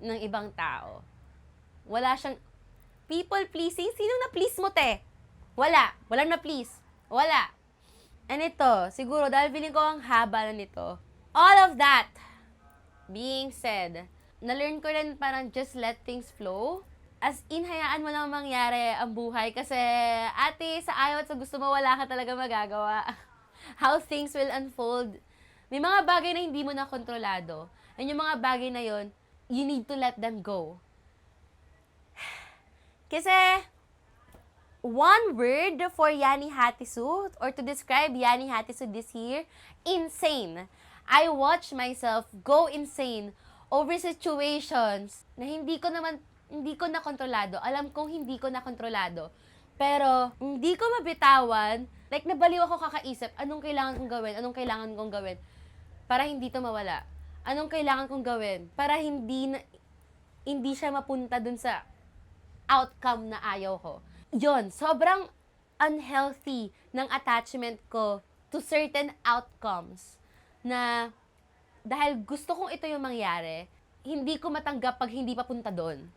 ng ibang tao. Wala siyang people pleasing. Sinong na-please mo, te? Wala. Walang na-please. Wala. And ito, siguro, dahil feeling ko ang haba na nito. All of that being said, na-learn ko rin parang just let things flow. As in, hayaan mo lang mangyari ang buhay. Kasi, ate, sa ayaw at sa gusto mo, wala ka talaga magagawa. How things will unfold. May mga bagay na hindi mo na kontrolado. And yung mga bagay na yon, you need to let them go. Kasi, one word for Yani Hatisu, or to describe Yani Hatisu this year, insane. I watch myself go insane over situations na hindi ko na kontrolado. Alam kong hindi ko na kontrolado. Pero, hindi ko mabitawan. Like, nabaliw ako kakaisip, anong kailangan kong gawin para hindi to mawala. Anong kailangan kong gawin para hindi siya mapunta dun sa outcome na ayaw ko. Yon, sobrang unhealthy ng attachment ko to certain outcomes na dahil gusto kong ito yung mangyari, hindi ko matanggap pag hindi papunta doon.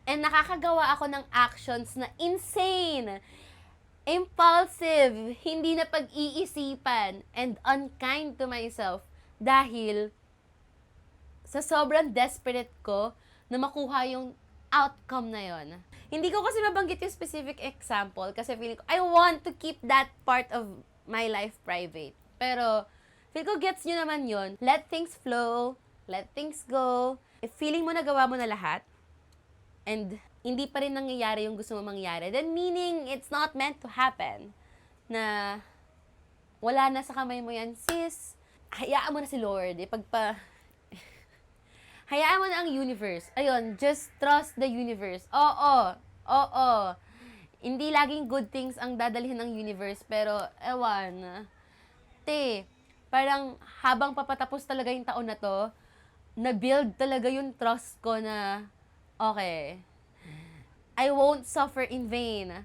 And nakakagawa ako ng actions na insane, impulsive, hindi na pag-iisipan, and unkind to myself dahil sa sobrang desperate ko na makuha yung outcome na yon. Hindi ko kasi mabanggit yung specific example kasi feeling ko, I want to keep that part of my life private. Pero, feel ko gets nyo naman yon. Let things flow, let things go. If feeling mo nagawa mo na lahat, and hindi pa rin nangyayari yung gusto mo mangyari, then meaning it's not meant to happen. Na wala na sa kamay mo yan, sis. Hayaan mo na si Lord. Hayaan mo na ang universe. Ayun, just trust the universe. Oo. Hindi laging good things ang dadalhin ng universe, pero ewan. Parang habang papatapos talaga yung taon na to, na-build talaga yung trust ko na, okay, I won't suffer in vain.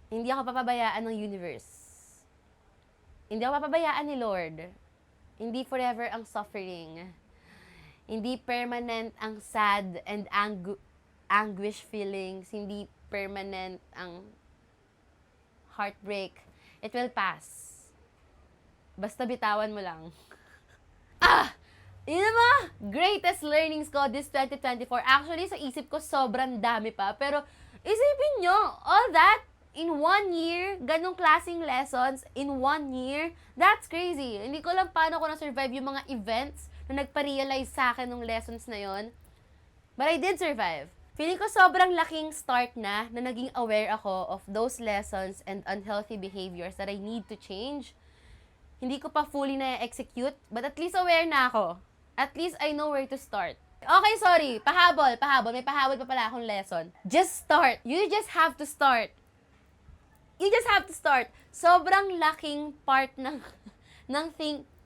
Hindi ako papabayaan ng universe. Hindi ako papabayaan ni Lord. Hindi forever ang suffering. Hindi permanent ang sad and anguish feelings. Hindi permanent ang heartbreak. It will pass. Basta bitawan mo lang. Yun ang mga greatest learnings ko this 2024. Actually, sa isip ko, sobrang dami pa. Pero, isipin nyo, all that In 1 year, ganong klaseng lessons in 1 year, that's crazy. Hindi ko lang paano ko na-survive yung mga events na nagpa-realize sa akin ng lessons na yon. But I did survive. Feeling ko sobrang laking start na naging aware ako of those lessons and unhealthy behaviors that I need to change. Hindi ko pa fully na-execute, but at least aware na ako. At least I know where to start. Okay, sorry. Pahabol. May pahabol pa pala akong lesson. Just start. You just have to start. Sobrang laking part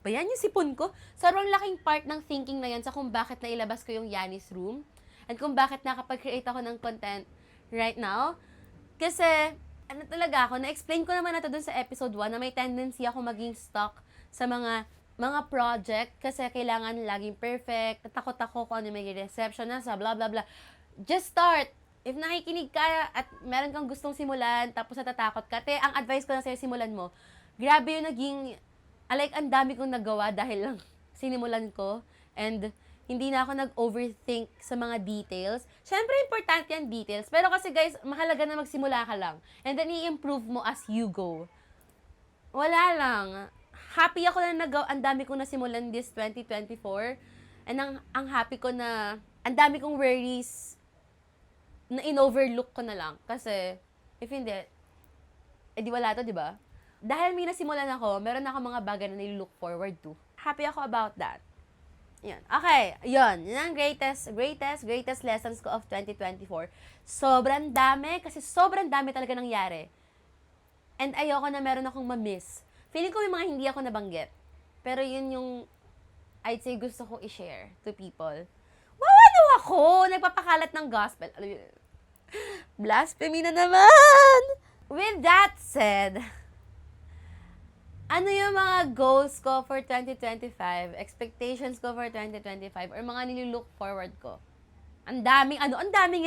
ba yan yung sipon ko? Sobrang laking part ng thinking na yan sa kung bakit nailabas ko yung Yanis Room and kung bakit nakapag-create ako ng content right now. Kasi, talaga ako, na-explain ko naman na to dun sa episode 1 na may tendency ako maging stuck sa mga project kasi kailangan laging perfect, natakot ako kung ano may reception na sa blah blah blah. Just start! If nakikinig ka at meron kang gustong simulan, tapos natatakot ka, ang advice ko na sa'yo, simulan mo. Grabe yung ang dami kong nagawa dahil lang sinimulan ko. And hindi na ako nag-overthink sa mga details. Syempre, importante yan details. Pero kasi guys, mahalaga na magsimula ka lang. And then, i-improve mo as you go. Wala lang. Happy ako na ang dami kong nasimulan this 2024. And ang happy ko na ang dami kong worries na in-overlook ko na lang. Kasi, if hindi, di wala to, di ba? Dahil may nasimulan ako, meron ako mga bagay na nililook forward to. Happy ako about that. Yan. Okay, yun. Yan ang greatest lessons ko of 2024. Sobrang dami, kasi sobrang dami talaga nangyari. And ayoko na meron akong ma-miss. Feeling ko may mga hindi ako nabanggit. Pero yun yung, I'd say, gusto ko i-share to people. Ano ako? Nagpapakalat ng gospel. Blasphemy na naman! With that said, ano yung mga goals ko for 2025, expectations ko for 2025, or mga nililook forward ko? Ang daming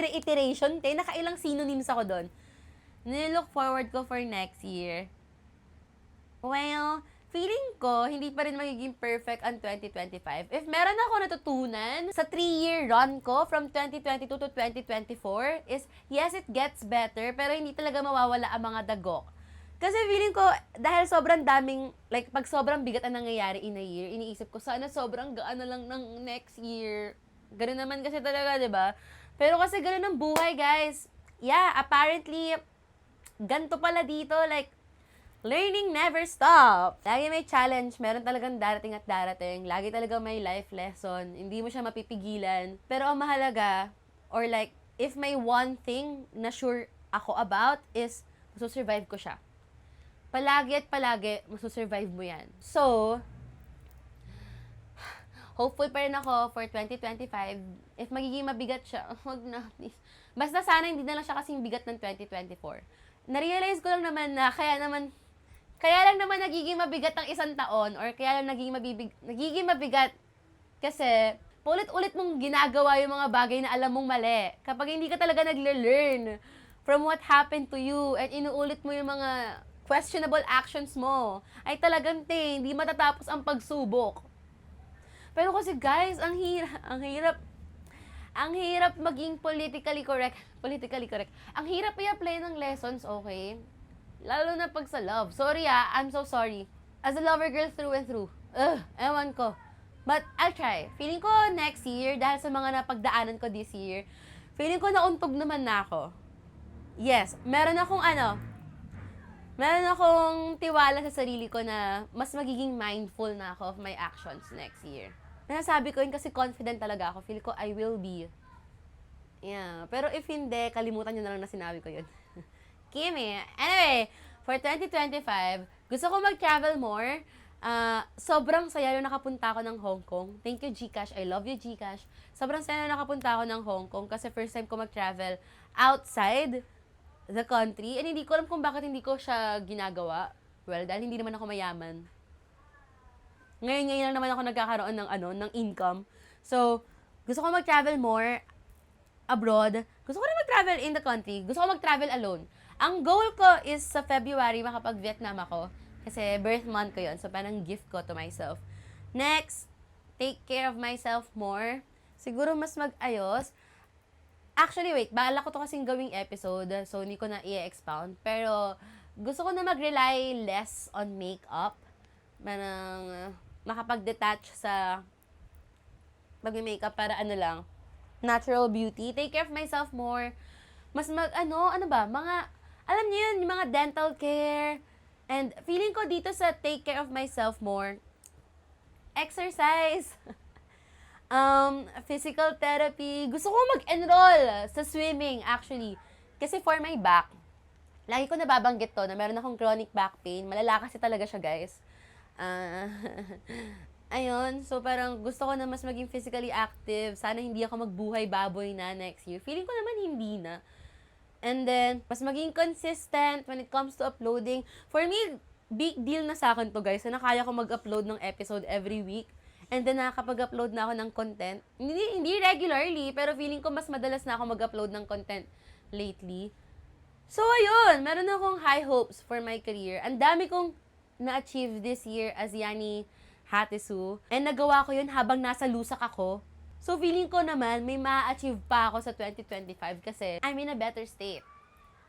reiteration, nakailang synonyms ako doon. Nililook forward ko for next year. Well, feeling ko, hindi pa rin magiging perfect ang 2025. If meron ako natutunan sa 3-year run ko from 2022 to 2024 is, yes, it gets better, pero hindi talaga mawawala ang mga dagok. Kasi feeling ko, dahil sobrang daming, pag sobrang bigat ang nangyayari in a year, iniisip ko, sana sobrang gaan na lang ng next year. Ganun naman kasi talaga, di ba? Pero kasi ganun ang buhay, guys. Yeah, apparently, ganito pala dito, learning never stop. Lagi may challenge, meron talagang darating at darating. Lagi talaga may life lesson. Hindi mo siya mapipigilan. Pero ang mahalaga, or if may one thing na sure ako about is, masusurvive ko siya. Palagi at palagi, masusurvive mo yan. So, hopeful pa rin ako for 2025. If magiging mabigat siya, huwag na, please. Basta sana hindi na lang siya kasing bigat ng 2024. Na-realize ko lang naman na kaya lang naman nagiging mabigat ang isang taon or kaya lang nagiging mabigat kasi paulit-ulit mong ginagawa yung mga bagay na alam mong mali. Kapag hindi ka talaga nagle-learn from what happened to you at inuulit mo yung mga questionable actions mo, ay talagang hindi matatapos ang pagsubok. Pero kasi guys, ang hirap maging politically correct. Ang hirap i-apply ng lessons, okay? Lalo na pag sa love. Sorry I'm so sorry. As a lover girl through and through. Ewan ko. But I'll try. Feeling ko next year, dahil sa mga napagdaanan ko this year, feeling ko nauntog naman na ako. Yes, meron akong tiwala sa sarili ko na mas magiging mindful na ako of my actions next year. Nasabi ko yun kasi confident talaga ako. Feel ko I will be. Yeah. Pero if hindi, kalimutan nyo na lang na sinabi ko yun. Kimi. Anyway, for 2025, gusto ko mag-travel more. Sobrang saya nung nakapunta ako ng Hong Kong. Thank you, GCash. I love you, GCash. Sobrang saya nung nakapunta ako ng Hong Kong kasi first time ko mag-travel outside the country. And hindi ko alam kung bakit hindi ko siya ginagawa. Well, dahil hindi naman ako mayaman. Ngayon lang naman ako nagkakaroon ng income. So, gusto ko mag-travel more abroad. Gusto ko rin mag-travel in the country. Gusto ko mag-travel alone. Ang goal ko is sa February makapag-Vietnam ako. Kasi birth month ko yun. So, parang gift ko to myself. Next, take care of myself more. Siguro mas mag-ayos. Actually, wait, balak ko to kasing gawing episode, so hindi ko na i-expound. Pero, gusto ko na mag-rely less on makeup. Manang makapag-detach sa pag-makeup para ano lang, natural beauty. Take care of myself more. Mas ano ba, alam niyo yun, yung mga dental care. And feeling ko dito sa take care of myself more, exercise. Physical therapy. Gusto ko mag-enroll sa swimming, actually. Kasi for my back, lagi ko nababanggit to na meron akong chronic back pain. Malala kasi talaga siya, guys. Ah, ayun. So, parang gusto ko na mas maging physically active. Sana hindi ako magbuhay baboy na next year. Feeling ko naman hindi na. And then, mas maging consistent when it comes to uploading. For me, big deal na sa akin to, guys. Na kaya ko mag-upload ng episode every week. And then, nakakapag-upload na ako ng content. Hindi regularly, pero feeling ko mas madalas na ako mag-upload ng content lately. So, ayun. Meron akong high hopes for my career. Ang dami kong na-achieve this year as Yani Hatisu. And nagawa ko yun habang nasa lusak ako. So, feeling ko naman, may ma-achieve pa ako sa 2025 kasi I'm in a better state.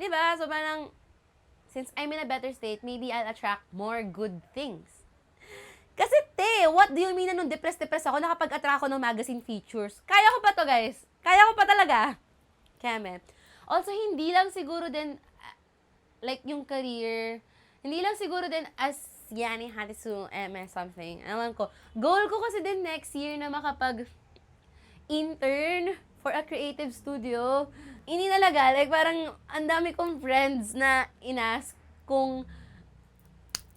Diba? So, parang, since I'm in a better state, maybe I'll attract more good things. Kasi, what do you mean na nung depressed ako, nakapag-attract ako ng magazine features? Kaya ko pa to, guys. Kaya ko pa talaga. Keme. Also, hindi lang siguro din, like, yung career, hindi lang siguro din as Yani Hatisu MS something. Alam ko. Goal ko kasi din next year na makapag-intern for a creative studio. Hindi talaga. Like, parang, ang dami kong friends na inask kung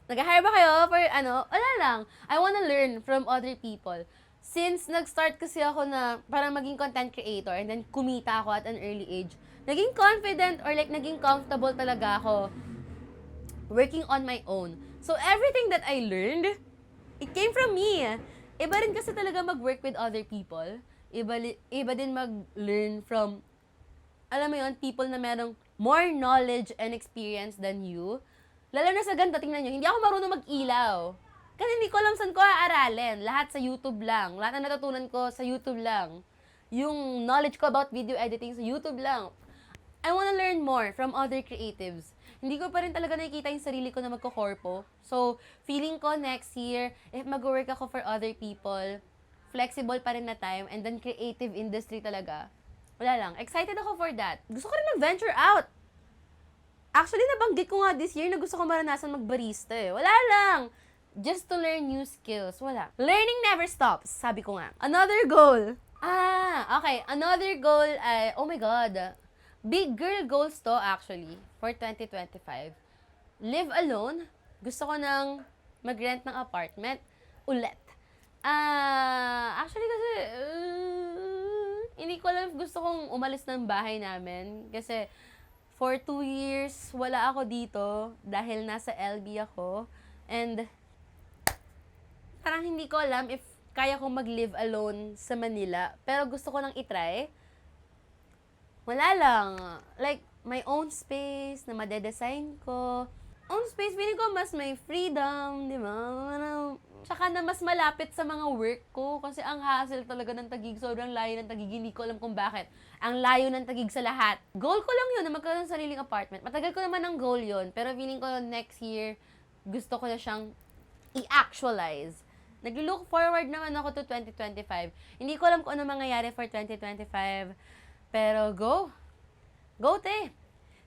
nag-hire ba kayo for wala lang. I wanna learn from other people. Since nag-start kasi ako na parang maging content creator and then kumita ako at an early age, naging confident or like naging comfortable talaga ako working on my own. So everything that I learned, it came from me. Iba rin kasi talaga mag-work with other people. Iba din mag-learn from, alam mo yun, people na merong more knowledge and experience than you. Lalo na sa ganito, tingnan nyo, hindi ako marunong mag-ilaw. Kasi hindi ko alam saan ko aaralin. Lahat sa YouTube lang. Lahat na natutunan ko sa YouTube lang. Yung knowledge ko about video editing sa YouTube lang. I wanna learn more from other creatives. Hindi ko pa rin talaga nakikita yung sarili ko na magko-corpo. So, feeling ko next year, if mag-work ako for other people, flexible pa rin na time, and then creative industry talaga. Wala lang. Excited ako for that. Gusto ko rin mag-venture out. Actually, nabanggit ko nga this year na gusto ko maranasan mag-barista eh. Wala lang. Just to learn new skills. Wala. Learning never stops, sabi ko nga. Another goal. Okay. Another goal ay, oh my God. Big girl goals to actually for 2025. Live alone. Gusto ko nang mag-rent ng apartment ulit. Actually kasi, hindi ko alam if gusto kong umalis ng bahay namin. Kasi, for 2 years, wala ako dito dahil nasa LB ako. And, parang hindi ko alam if kaya kong mag-live alone sa Manila. Pero gusto ko nang itry. Wala lang. Like, my own space na madedesign ko. Own space, feeling ko mas may freedom, di ba? Tsaka na mas malapit sa mga work ko kasi ang hassle talaga ng Taguig. Sobrang layo ng Taguig. Hindi ko alam kung bakit. Ang layo ng Taguig sa lahat. Goal ko lang yun na magkaroon ng sariling apartment. Matagal ko naman ang goal yun. Pero feeling ko next year, gusto ko na siyang i-actualize. Nag-look forward naman ako to 2025. Hindi ko alam kung ano mangyayari for 2025. Pero go. Go, te.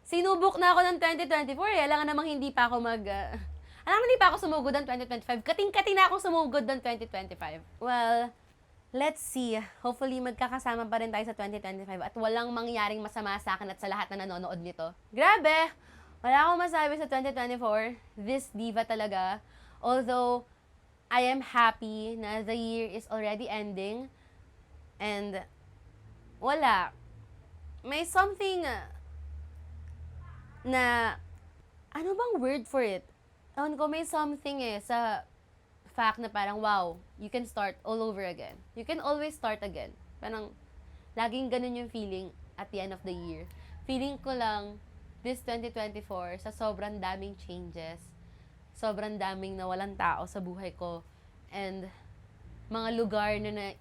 Sinubok na ako ng 2024 eh. Alam nga namang hindi pa ako hindi pa ako sumugod ng 2025. Kating-kating na ako sumugod ng 2025. Well, let's see. Hopefully, magkakasama pa rin tayo sa 2025 at walang mangyaring masama sa akin at sa lahat na nanonood nito. Grabe! Wala akong masabi sa 2024. This diva talaga. Although, I am happy na the year is already ending. And, wala. May something na, ano bang word for it? Ewan ko, may something sa fact na parang, wow, you can start all over again. You can always start again. Parang, laging ganun yung feeling at the end of the year. Feeling ko lang, this 2024, sa sobrang daming changes, sobrang daming nawalang tao sa buhay ko, and mga lugar na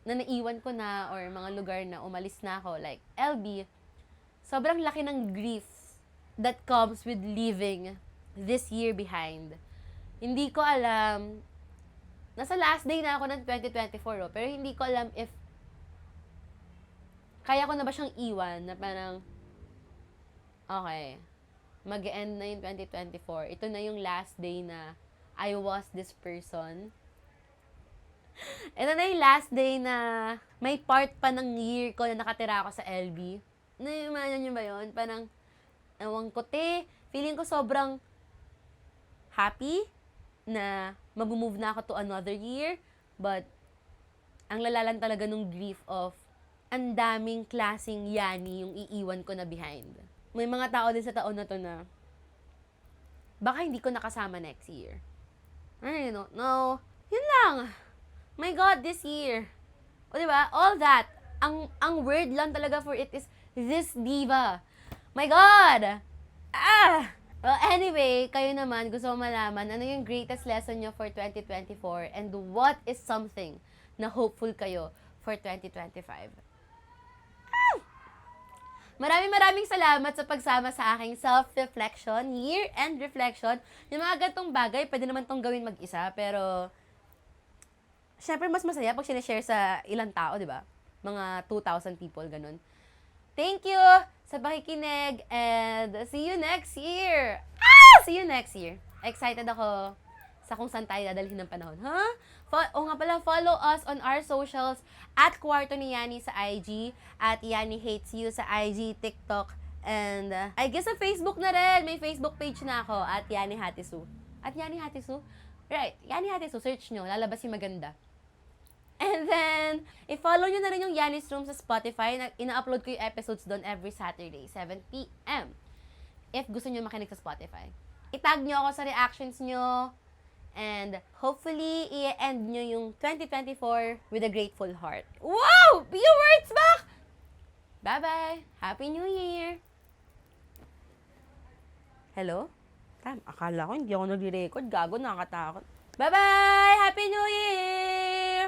naiwan ko na or mga lugar na umalis na ako, like LB, sobrang laki ng grief that comes with leaving this year behind. Hindi ko alam, nasa last day na ako ng 2024, pero hindi ko alam if kaya ko na ba siyang iwan na parang, okay, mag-end na yung 2024. Ito na yung last day na I was this person. Ito na yung last day na may part pa ng year ko na nakatira ako sa LB. Naimanan niyo ba yun? Parang, ewan ko, feeling ko sobrang happy na mag-move na ako to another year. But, ang lalalan talaga nung grief of ang daming klaseng Yani yung iiwan ko na behind. May mga tao din sa taon na to na baka hindi ko nakasama next year. I don't know. Yun lang. My God, this year. O diba? All that. Ang word lang talaga for it is this diva. My God! Well, anyway, kayo naman gusto ko malaman ano yung greatest lesson nyo for 2024 and what is something na hopeful kayo for 2025. Maraming salamat sa pagsama sa aking self-reflection, year-end reflection. Yung mga gantong bagay, pwede naman tong gawin mag-isa, pero syempre mas masaya pag sinishare sa ilang tao, di ba? Mga 2,000 people, ganun. Thank you sa pakikinig and see you next year! See you next year. Excited ako sa kung saan tayo dadalhin ng panahon. Nga pala, follow us on our socials at Kwarto ni Yani sa IG, at Yani Hates You sa IG, TikTok, and I guess sa Facebook na rin. May Facebook page na ako at Yani Hatisu. At Yani Hatisu? Right, Yani Hatisu. Search nyo. Lalabas yung maganda. And then, i-follow nyo na rin yung Yani's Room sa Spotify. Ina-upload ko yung episodes doon every Saturday, 7 p.m. If gusto nyo makinig sa Spotify. I-tag nyo ako sa reactions nyo. And hopefully, i-end nyo yung 2024 with a grateful heart. Wow! Your words back! Bye-bye! Happy New Year! Hello? Akala ko hindi ako nag-record. Gago, nakatakot. Bye-bye! Happy New Year!